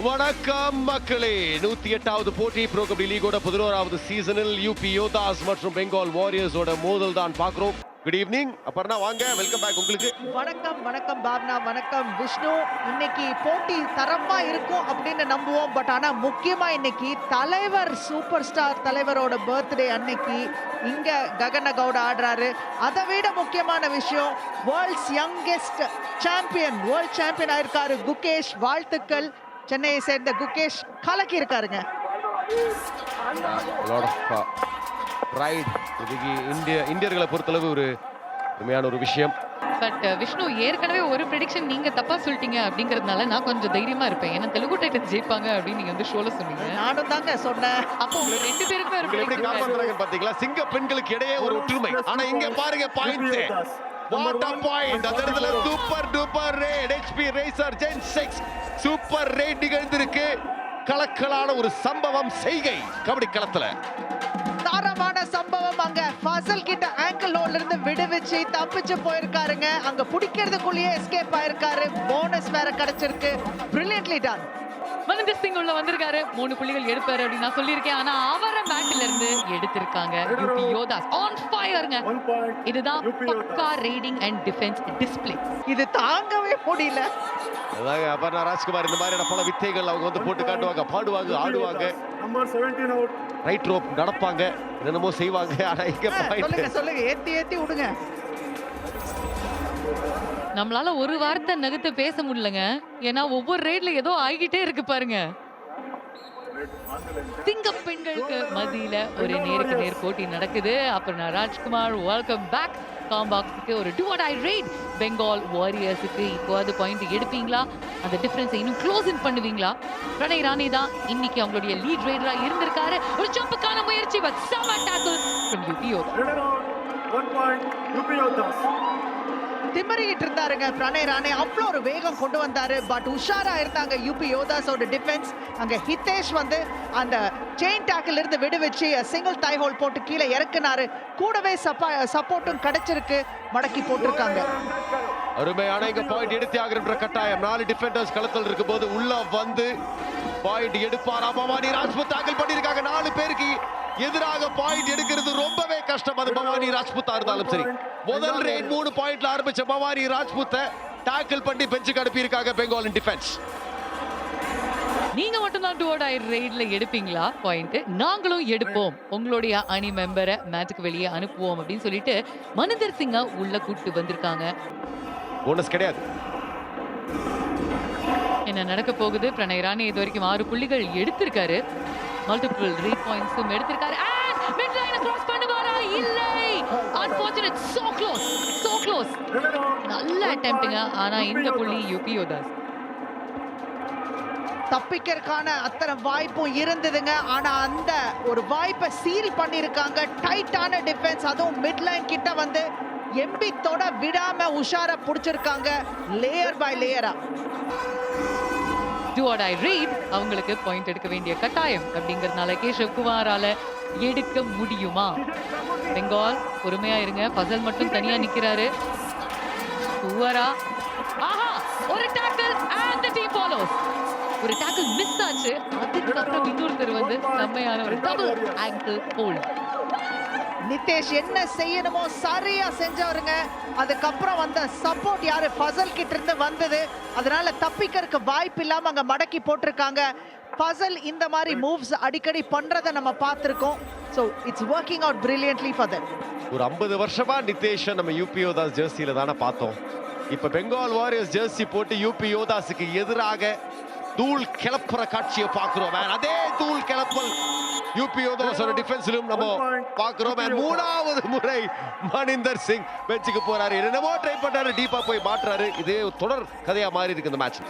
வணக்கம் மக்களே. 108வது போட்டி ப்ரோ கபடி லீகோட 11வது சீசனில் யூபி யோதாஸ் மற்றும் பெங்கால் வாரியர்ஸோட மோதல் தான் பார்க்கிறோம். குட் ஈவினிங் அப்பர்ணா, வாங்க, வெல்கம் பேக் உங்களுக்கு. வணக்கம் பாப்னா, வணக்கம் விஷ்ணு. இன்னைக்கு போட்டி தரமா இருக்கும் அப்படின்னு நம்புவோம். பட் ஆனா முக்கியமா இன்னைக்கு தலைவர், சூப்பர் ஸ்டார் தலைவரோட பர்த்டே அன்னைக்கு இங்க ககன கவுடா ஆடுறாரு. அதை விட முக்கியமான விஷயம், world's youngest champion, world champion ஆயிருக்காரு குகேஷ். வாழ்த்துக்கள். சென்னையை சேர்ந்த குகேஷ் கலக்கி இருக்காருங்க. இந்தியர்களை பொறுத்தளவு ஒரு உண்மையான ஒரு விஷயம். பட் விஷ்ணு, ஏற்கனவே ஒரு ப்ரெடிக்ஷன் நீங்க தப்பா சொல்லிட்டீங்க அப்படிங்கறதுனால நான் கொஞ்சம் தைரியமா இருப்பேன். ஏன்னா தெலுங்கு டைட்டன்ஸ் ஜெயிப்பாங்க அப்படின்னு நீங்க வந்து ஷோல சொன்னீங்க. நானும் தாங்க சொன்னேன். அப்போ உங்க ரெண்டு பேருமே ஒரு எப்படி காப்பாத்துறாங்க பாத்தீங்களா? சிங்க பெண்களுக்கு இடையே ஒரு ஒற்றுமை. ஆனா இங்க பாருங்க பாயிண்ட்ஸ். What a point. அந்த இடத்துல super duper raid HP racer gen 6 super raid நிகழ்ந்திருக்கு. கலக்கலான ஒரு சம்பவம் செய்கை கபடி களத்துல. தாரமான சம்பவம். அங்க ஃபசல் கிட்ட ஆங்கிள் ஹோல்ல இருந்து விடுவிச்சு தப்பிச்சு போயிருக்காருங்க. அங்க பிடிக்கிறதுக்குள்ளேயே எஸ்கேப் ஆயிருக்காரு. போனஸ் வேற கிடைச்சிருக்கு. Brilliantly ton. மனிந்தர் சிங் உள்ள வந்திருக்காரு. 3 புள்ளிகள் எடுப்பாரு அப்படின்னு நான் சொல்லியிருக்கேன். ஆனா அவரை பேட்ல இருந்து எடுத்திருக்காங்க. யூபி யோதாஸ் ஆன் ஃபயர்ங்க. இதுதான் பக்கா ரீடிங் அண்ட் டிஃபென்ஸ் டிஸ்ப்ளே. இது தாங்கவே முடியல. அதாங்க அபர்ணா ராஜ்குமார், இந்த மாதிரியான பல வித்தைகள் அவங்க வந்து போட்டு காட்டுவாங்க, பாடுவாங்க, ஆடுவாங்க, ரைட் ரோப் நடப்பாங்க, என்னென்னமோ செய்வாங்க. ஆனா இங்க சொல்லுங்க ஏத்தி விடுங்க. நம்மளால ஒரு வார்த்தை நகர்த்து பேச முடியலங்க. ஏன்னா ஒவ்வொரு ரேட்ல ஏதோ ஆகிட்டே இருக்கு பாருங்க. சிங்க பெண்களுக்கு மத்தியில ஒரு நேருக்கு நேர் போட்டி நடக்குது. அப்புறம் ராஜ்குமார், வெல்கம் பேக். காம்பாக்ஸுக்கு ஒரு do or die raid. Bengal வாரியர்ஸுக்கு இப்போ அது பாயிண்ட் எடுப்பீங்களா? அந்த டிஃபரன்ஸை இன்னும் க்ளோஸ் இன் பண்ணுவீங்களா? பிரணய் ராணி தான் இன்னைக்கு அவங்களுடைய லீட் ரைடரா இருந்திருக்காரு. ஒரு ஜம்புக்கான முயற்சி, but some tackle from UP Yoddhas. திமறிக்கிட்டு இருந்தாருங்க பிரணய் ராணே. அவ்வளோ ஒரு வேகம் கொண்டு வந்தாரு. பட் உஷாரா இருந்தாங்க யூபி யோதாஸோட டிஃபென்ஸ். அங்க ஹிதேஷ் வந்து அந்த செயின் டாக்கில் இருந்து விடுவிச்சு சிங்கிள் தை ஹோல் போட்டு கீழே இறக்குனாரு. கூடவே சப்போர்ட்டும் கிடைச்சிருக்கு. மடக்கி போட்டிருக்காங்க. அருமையான இங்க பாயிண்ட் எடுத்து ஆகிற கட்டாயம். 4 டிஃபெண்டர்ஸ் களத்தில் இருக்கும் போது உள்ள வந்து பாயிண்ட் எடுப்பாரா? பவானி ராஜ்புத் டாக்கிள் பண்ணிருக்காங்க. 4 பேருக்கு எதிராக பாயிண்ட் எடுக்கிறது ரொம்பவே கஷ்டம். அது பவானி ராஜ்புத்தா இருந்தாலும் சரி. முதல் ரேட் 3 பாயிண்ட்ல ஆரம்பிச்ச பவானி ராஜ்புத்தை டாக்கிள் பண்ணி பெஞ்சுக்கு அனுப்பி இருக்காங்க பெங்காலின் டிஃபென்ஸ். நீங்க மட்டும் தான் 2 ஆர் டை ரேட்ல எடுப்பீங்களா பாயிண்ட்? நாங்களும் எடுப்போம். உங்களுடைய அணி மெம்பரை மேட்சுக்கு வெளியே அனுப்புவோம் அப்படின்னு சொல்லிட்டு மனிந்தர் சிங்கை உள்ள கூட்டு வந்திருக்காங்க. போனஸ் கிடையாது. என்ன நடக்க போகுது? பிரணய் ராணி இது வரைக்கும் 6 புள்ளிகள் எடுத்திருக்காரு. மல்டிபிள் ரீட் பாயிண்ட்ஸும் எடுத்திருக்காரு. மிட் லைனை கிராஸ் பண்ணுவாரா? இல்லை. அன்ஃபார்ச்சுனேட். So close. நல்ல அட்டெம்ப்ட்ங்க. ஆனா இந்த புள்ளி யூபி யோதாஸ். தப்பிக்கிறதுக்கான அத்தனை வாய்ப்பும் இருந்ததுங்க. ஆனா அந்த ஒரு வாய்ப்பை சீல் பண்ணிருக்காங்க. டைட்டான டிஃபென்ஸ், அதுவும் மிட் லைன் கிட்ட வந்து எம்பி தொட விடாம உஷாரா புடிச்சிருக்காங்க. லேயர் பை லேயரா. டூ ஆர் டை ரீட் அவங்களுக்கு பாயிண்ட் எடுக்க வேண்டிய கட்டாயம் அப்படிங்கறதுனால கேஷவ் குமாரால எடுக்க முடியுமா? பெங்கால் பொறுமையா இருங்க. பசல் மட்டும் தனியா நிக்கிறாரு. குவாரா, ஆஹா, ஒரு tackle and the team follows. ஒரு டாக்கிள் மிஸ் ஆச்சு. அதுக்கப்புறம் இன்னொருத்தர் வந்து செம்மையான ஒரு டபுள் ஆங்கிள் ஹோல்ட். நிதேஷ் என்ன செய்யணுமோ சரியா செஞ்சவருங்க. அதுக்கப்புறம் வந்த சப்போர்ட் யாரு? ஃபசல் கிட்ட இருந்து வந்தது. அதனால தப்பிக்கிறதுக்கு வாய்ப்பு இல்லாம அங்க மடக்கி போட்டிருக்காங்க. ஃபசல் இந்த மாதிரி மூவ்ஸ் அடிக்கடி பண்றதை நம்ம பார்த்திருக்கோம். So it's working out brilliantly for them. ஒரு 50 வருஷமா நிதேஷ் நம்ம யூபி யோதாஸ் ஜெர்சியில தானே பார்த்தோம். இப்ப பெங்கால் வாரியர்ஸ் ஜெர்சி போட்டு யூபி யோதாஸுக்கு எதிராக தூள் கிளப்புற காட்சியை பார்க்கிறோம். அதே தூள் கிளப்பல் யூபி யோதாஸோட டிஃபென்ஸ்லயும் நம்ம பார்க்கிறோம். 3வது முறை மனிந்தர் சிங் பெஞ்சுக்கு போறாரு. என்னமோ ட்ரை பண்றாரு, டீப்பா போய் மாட்டுறாரு. இதே தொடர் கதையா மாறி இருக்கு இந்த மேட்ச்.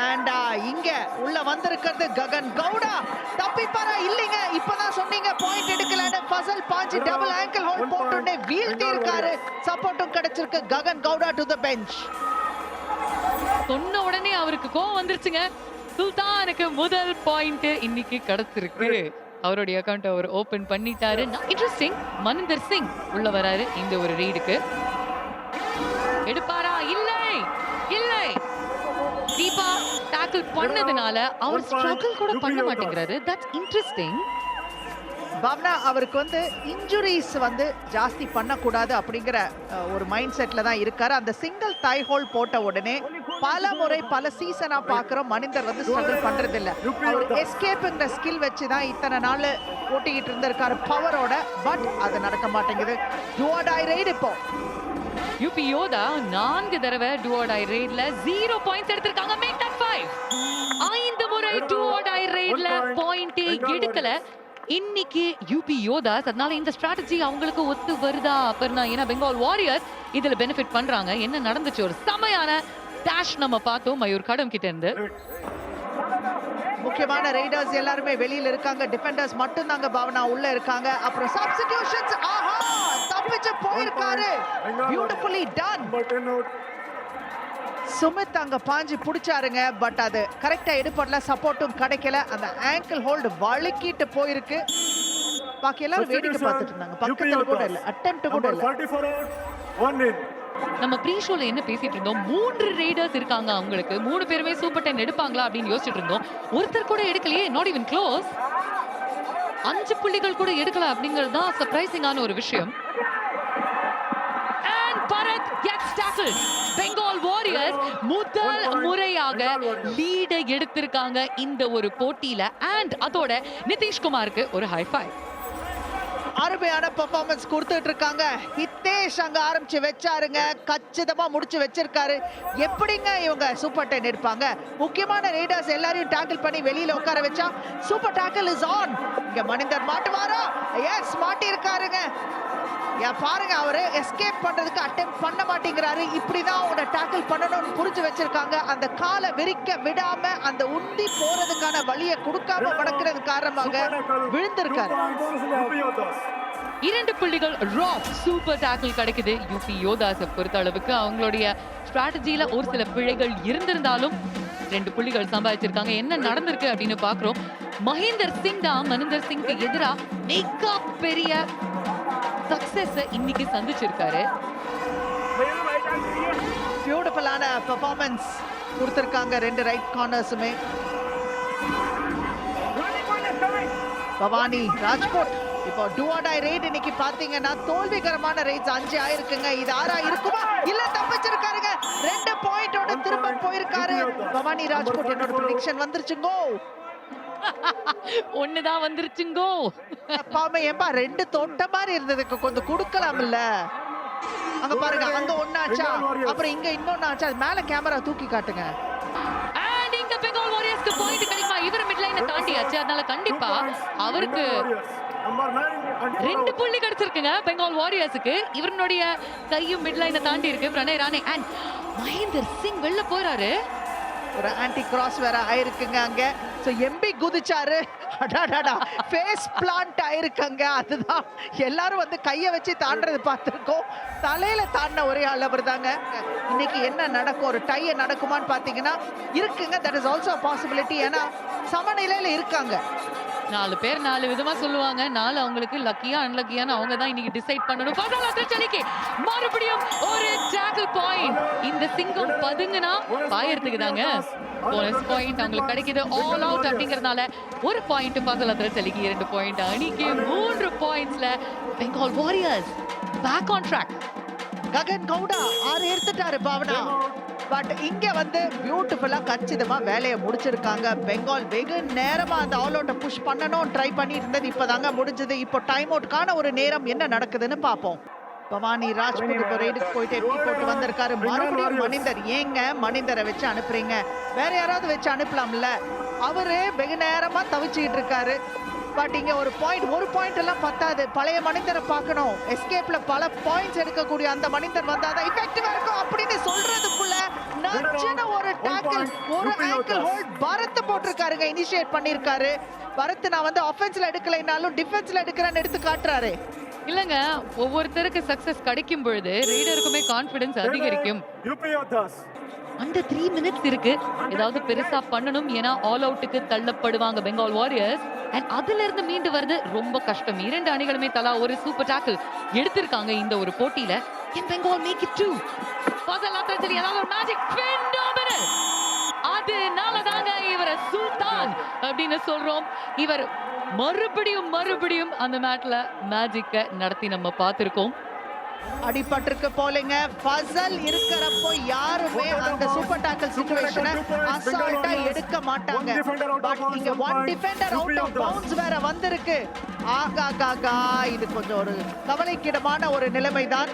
அண்ட் இங்க உள்ள வந்திருக்கிறது ககன் கவுடா. தப்பிப்பாரா? இல்லைங்க. இப்பதான் சொன்னீங்க பாயிண்ட் எடுக்கலன்னு. ஃபசல் பாஞ்சு டபுள் ஆங்கிள் ஹோல்ட் போட்டுனே வீழ்த்தி இருக்காரு. சப்போர்ட்டும் கிடைச்சிருக்கு. Gagan Gowda to the bench. சொன்ன உடனே அவருக்கு கோவம் வந்துருச்சுங்க. சுல்தானுக்கு முதல் பாயிண்ட் இன்னைக்கு கிடைச்சிருக்கு. அவருடைய அக்கவுண்ட் அவர் ஓபன் பண்ணிட்டாரு. இன்ட்ரெஸ்டிங். மனிந்தர் சிங் உள்ள வராரு இந்த ஒரு ரீடுக்கு. எடுப்பாரா? இல்லை. தீபா டாக்கிள் டேக்கிள் பண்ணதுனால அவர் ஸ்ட்ரகிள் கூட பண்ண மாட்டேங்கிறாரு. That's interesting. பாவனா அவருக்கு வந்து இன்ஜுரிஸ் வந்து ஜாஸ்தி பண்ணக்கூடாது அப்படிங்கிற ஒரு மைண்ட் செட்ல தான் இருக்காரு. அந்த சிங்கிள் தை ஹோல் போட்ட உடனே பல முறை பல சீசனா பாக்குறோம் மனிதர் வந்து ஸ்ட்ரகிள் பண்றது இல்ல. அவர் எஸ்கேப்ங்கிற ஸ்கில் வச்சு தான் இத்தனை நாள் ஓட்டிக்கிட்டு இருந்திருக்காரு பவரோட. பட் அது நடக்க மாட்டேங்குது. டூ ஆர் டை ரைட் இப்போ யூபி யோதா 4 தடவை டூ ஆர் டை ரைட்ல 0 பாயிண்ட்ஸ் எடுத்திருக்காங்க. Make that 5. 5 முறை டூ ஆர் டை ரைட்ல பாயிண்ட் எடுக்கல இன்னைக்கு யூபி யோதாஸ். அதனால இந்த ஸ்ட்ராட்டஜி அவங்களுக்கு ஒத்து வருதா அப்பர்னா? ஏன்னா பெங்கால் வாரியர்ஸ் இதுல பெனிஃபிட் பண்றாங்க. என்ன நடந்துச்சு? ஒரு செமையான டேஷ் நம்ம பார்த்தோம் மயூர் கடம் கிட்ட இருந்து. முக்கியமான ரைடர்ஸ் எல்லாருமே வெளியில இருக்காங்க. டிஃபெண்டர்ஸ் மட்டும் தாங்க பாவனா உள்ள இருக்காங்க. அப்புறம் சப்ஸ்டிடியூஷன்ஸ். ஆஹா, தப்பிச்சு போயிருக்காரு. Beautifully done. சுமித் அங்க பாஞ்சு புடிச்சாருங்க. பட் அது கரெக்டா எடுப்படல. சப்போர்ட்டும் கிடைக்கல. அந்த ஆங்கிள் ஹோல்டு வழுக்கிட்டு போயிருக்கு. பாக்கி எல்லாரும் வேடிக்கை பார்த்துட்டு இருந்தாங்க. பக்கத்துல கூட இல்ல, அட்டெம்ப்ட் கூட இல்ல. நம்ம ப்ரீ ஷோல என்ன பேசிட்டு இருந்தோம்? 3 ரைடர்ஸ் இருக்காங்க அவங்களுக்கு. 3 பேருமே சூப்பர் 10 எடுப்பாங்களா அப்படின்னு யோசிச்சுட்டு இருந்தோம். ஒருத்தர் கூட எடுக்கலையே. Not even close. 5 புள்ளிகள் கூட எடுக்கல அப்படிங்கிறது தான் சர்ப்ரைசிங்கான ஒரு விஷயம். Bharat gets tackled. Bengal warriors முதல் முறையாக லீட எடுத்திருக்காங்க இந்த ஒரு போட்டியில. அண்ட் அதோட நிதிஷ்குமாருக்கு ஒரு ஹை ஃபைவ். அருமையான பெர்ஃபார்மன்ஸ் கொடுத்துட்டு இருக்காங்க. ஹிதேஷ் அங்க ஆரம்பிச்சு வச்சாருங்க. கச்சிதமா முடிச்சு வச்சிருக்காரு. எப்படிங்க இவங்க சூப்பர் 10 எடுப்பாங்க? முக்கியமான ரைடர்ஸ் எல்லாரையும் டாக்கிள் பண்ணி வெளியில உட்கார வச்சா சூப்பர் டாக்கிள் இஸ் ஆன். இங்க மனிதர் மாட்டுவாரா? எஸ், மாட்டி இருக்காருங்க. பாருங்க, அவரு எஸ்கேப் பண்றதுக்கு அட்டெம்ப்ட் பண்ண மாட்டேங்கிறாரு. இப்படிதான் அவங்கள டாக்கிள் பண்ணணும்னு புரிஞ்சு வச்சிருக்காங்க. அந்த காலை விரிக்க விடாம அந்த உந்தி போறதுக்கான வழியை கொடுக்காம மடக்கிறது காரணமாக விழுந்திருக்காரு. 2 புள்ளிகள் ராக் சூப்பர் டாக்கிள் கிடைக்குது யூபி யோதாஸை பொறுத்த அளவுக்கு. அவங்களுடைய ஸ்ட்ராட்டஜியில ஒரு சில பிழைகள் இருந்திருந்தாலும் 2 புள்ளிகள் சம்பாதிச்சிருக்காங்க. என்ன நடந்திருக்கு அப்படின்னு பாக்குறோம். மஹேந்தர் சிங் தான் மனிந்தர் சிங்க்கு எதிரா மிக பெரிய சக்சஸ் இன்னைக்கு சந்திச்சிருக்காரு. பியூட்டிஃபுல்லான பெர்ஃபார்மன்ஸ் கொடுத்திருக்காங்க 2 ரைட் கார்னர்ஸுமே. பவானி ராஜ்கோட் இப்போ டூ ஆர் டை ரைட் இன்னைக்கு பாத்தீங்கன்னா தோல்விகரமான ரைட்ஸ் 5 ஆயிருக்குங்க. இது 6 இருக்குமா? இல்ல, தப்பிச்சிருக்காருங்க. 2 பாயிண்டோட திரும்ப போயிருக்காரு பவானி ராஜ்கோட். என்னோட ப்ரெடிக்ஷன் வந்துருச்சுங்கோ. ஒண்ணுதான் வந்துருச்சுங்கோ. அப்பாமே ஏம்பா 2 தொட்ட மாதிரி இருந்ததுக்கு கொஞ்சம் கொடுக்கலாம்ல. அங்க பாருங்க, அங்க ஒண்ணாச்சா, அப்புறம் இங்க இன்னொன்னாச்சா. அது மேல கேமரா தூக்கி காட்டுங்க. அண்ட் இங்க பெங்கால் வாரியர்ஸ்க்கு பாயிண்ட் கிடைக்குமா? இவர் மிட் லைனை தாண்டியாச்சு. அதனால கண்டிப்பா அவருக்கு 2 புள்ளி கிடைச்சிருக்குங்க பெங்கால் வாரியர்ஸ்க்கு. இவருடைய கையும் மிட் லைனை தாண்டி இருக்கு. பிரணய் ராணே அண்ட் மஹேந்தர் சிங் வெளில போறாரு. ஒரு ஆன்டி கிராஸ் வேற ஆயிருக்குங்க அங்க. சோ எம்பி குதிச்சாரு. அடாடாடா, ஃபேஸ் பிளான்ட் ஆயிருக்காங்க. அதுதான் எல்லாரும் வந்து கையை வச்சு தாண்டறது பார்த்திருக்கோம். தலையில தாண்டின ஒரே ஆள் அவர் தாங்க. இன்னைக்கு என்ன நடக்கும்? ஒரு டைய நடக்குமான்னு பாத்தீங்கன்னா இருக்குங்க. That is also possibility. ஏன்னா சமநிலையில இருக்காங்க. 4 பேர் 4 விதமா சொல்லுவாங்க. 4 அவங்களுக்கு லக்கியா அன்லக்கியான்னு அவங்க தான் இன்னைக்கு டிசைட் பண்ணணும். பதலத்திற்கு மறுபடியும் ஒரு டாக்கிள் பாயிண்ட். இந்த சிங்கம் பதுங்குனா பாயறதுக்கு தாங்க. போனஸ் பாயிண்ட் அவங்களுக்கு கிடைக்குது. ஆல் அவுட் அப்படிங்கறதுனால ஒரு பாயிண்ட் பதலத்திற்கு 2 பாயிண்ட். அணிக்கு 3 பாயிண்ட்ஸ்ல Bengal warriors back on track. Gagan Gowda 6 எடுத்துட்டாரு பாவனா. பட் இங்க வந்து பியூட்டிஃபுல்லா கச்சிதமா வேலையை முடிச்சிருக்காங்க பெங்கால். வெகு நேரமா அந்த ஆல் அவுட்டை புஷ் பண்ணணும் ட்ரை பண்ணிட்டு இருந்தது. இப்பதாங்க முடிஞ்சது. இப்போ டைம் அவுட்கான ஒரு நேரம் என்ன நடக்குதுன்னு பாப்போம். பவானி ராஜ்புட் இப்போ ரைடுக்கு போயிட்டு எப்படி போட்டு வந்திருக்காரு. மறுபடியும் மனிதர். ஏங்க மனிதரை வச்சு அனுப்புறீங்க? வேற யாராவது வச்சு அனுப்பலாம்ல. அவரு வெகு நேரமா தவிச்சுக்கிட்டு இருக்காரு. பட் இங்க ஒரு பாயிண்ட் எல்லாம் பத்தாது. பழைய மனிதரை பார்க்கணும். எஸ்கேப்ல பல பாயிண்ட்ஸ் எடுக்கக்கூடிய அந்த மனிதர் வந்தாதான் எஃபெக்டிவா இருக்கும் அப்படின்னு சொல்றதுக்குள்ள நச்சன ஒரு டாக்கிள், ஒரு ஆங்கிள் ஹோல்ட் பரத் போட்டிருக்காருங்க. இனிஷியேட் பண்ணிருக்காரு பரத். நான் வந்து ஆஃபென்ஸ்ல எடுக்கலைனாலும் டிஃபென்ஸ்ல எடுக்கிறேன்னு எடுத்து காட்டுறாரு. இல்லங்க, ஒவ்வொருத்தருக்கு சக்சஸ் கிடைக்கும் பொழுது ரைடருக்குமே கான்ஃபிடன்ஸ் அதிகரிக்கும். அந்த 3 மினிட்ஸ் இருக்கு. ஏதாவது பெருசா பண்ணணும். ஏன்னா ஆல் அவுட்டுக்கு தள்ளப்படுவாங்க பெங்கால் வாரியர்ஸ். அண்ட் அதுல இருந்து மீண்டு வருது ரொம்ப கஷ்டம். 2 அணிகளுமே தலா ஒரு சூப்பர் டாக்கிள் எடுத்திருக்காங்க இந்த ஒரு போட்டியில. Can Bengal make it too? பதல் அத்தரத்தில் ஏதாவது ஒரு மேஜிக் phenomenal. அதனாலதாங்க இவரை சுல்தான் அப்படின்னு சொல்றோம். இவர் மறுபடியும் அந்த மேட்ல மேஜிக்க நடத்தி நம்ம பார்த்திருக்கோம். அடிபட்டிருக்கு போலங்க. ஃபசல் இருக்கிறப்போ யாருமே அந்த சூப்பர் டாக்கிள் சிச்சுவேஷனை அசால்ட்டா எடுக்க மாட்டாங்க. பட் இங்க one defender out of bounds வேற வந்திருக்கு. ஆகாகாகா, இது கொஞ்சம் ஒரு கவலைக்கிடமான ஒரு நிலைமைதான்.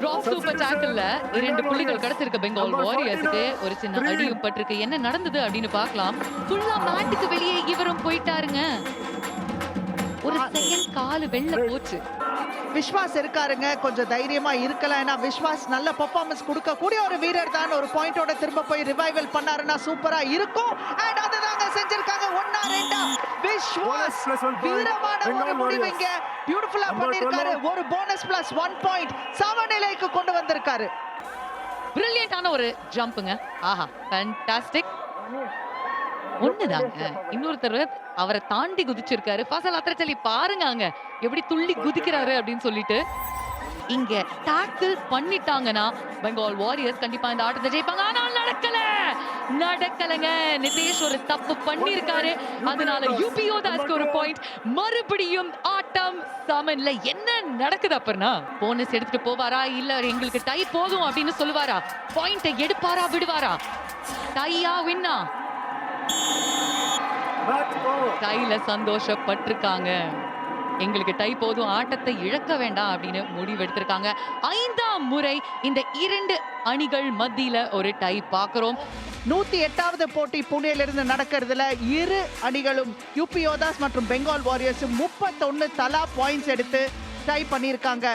ராக் சூப்பர் டாக்கிள்ல 2 புள்ளிகள் கிடைச்சிருக்கு பெங்கால் வாரியர்ஸ்க்கு. ஒரு சின்ன அடியும் பட்டிருக்கு. என்ன நடந்தது அப்படின்னு பார்க்கலாம். ஃபுல்லா மேட்டுக்கு வெளியே இவரும் போயிட்டாருங்க. ஒரு செகண்ட் காலு வெளில போச்சு. விஸ்வாஸ் இருக்காருங்க, கொஞ்சம் தைரியமா இருக்கலாம். ஏன்னா விஸ்வாஸ் நல்ல பெர்ஃபார்மன்ஸ் கொடுக்கக்கூடிய ஒரு வீரர் தான். ஒரு பாயிண்டோட திரும்ப போய் ரிவைவல் பண்ணாருன்னா சூப்பரா இருக்கும். அண்ட் அதுதாங்க செஞ்சிருக்காங்க. 1-2 விஸ்வாஸ் வீரமான ஒரு முடிவு இங்க பியூட்டிஃபுல்லா பண்ணிருக்காரு. ஒரு போனஸ் பிளஸ் 1 பாயிண்ட் சமநிலைக்கு கொண்டு வந்திருக்காரு. பிரில்லியன்ட்டான ஒரு ஜம்ப்புங்க. ஆஹா, ஃபேண்டாஸ்டிக். ஒண்ணுதாங்க, இன்னொருத்தர் அவரை தாண்டி குதிச்சிருக்காரு. ஃபசல் அத்ரச்சலி பாருங்க அங்க எப்படி துள்ளி குதிக்கிறாரு அப்படின்னு சொல்லிட்டு. இங்க டாக்கிள் பண்ணிட்டாங்கன்னா பெங்கால் வாரியர்ஸ் கண்டிப்பா இந்த ஆட்டத்தை ஜெயிப்பாங்க. ஆனால் நடக்கலங்க. நிதேஷ் ஒரு தப்பு பண்ணிருக்காரு. அதனால யூபி யோதாஸ்க்கு ஒரு பாயிண்ட். மறுபடியும் ஆட்டம் சமன்ல. என்ன நடக்குது அப்பறனா? போனஸ் எடுத்துட்டு போவாரா இல்ல எங்களுக்கு டை போதும் அப்படின்னு சொல்லுவாரா? பாயிண்ட எடுப்பாரா விடுவாரா? டையா வின்னா? டைல சந்தோஷப்பட்டிருக்காங்க. எங்களுக்கு டை போதும், ஆட்டத்தை இழக்க வேண்டாம் அப்படின்னு முடிவெடுத்திருக்காங்க. 5ஆம் முறை இந்த 2 அணிகள் மத்தியில ஒரு டை பார்க்கிறோம். 108வது போட்டி புனேலிருந்து நடக்கிறதுல இரு அணிகளும் யூபி யோதாஸ் மற்றும் பெங்கால் வாரியர்ஸ் 31 தலா பாயிண்ட்ஸ் எடுத்து டை பண்ணியிருக்காங்க.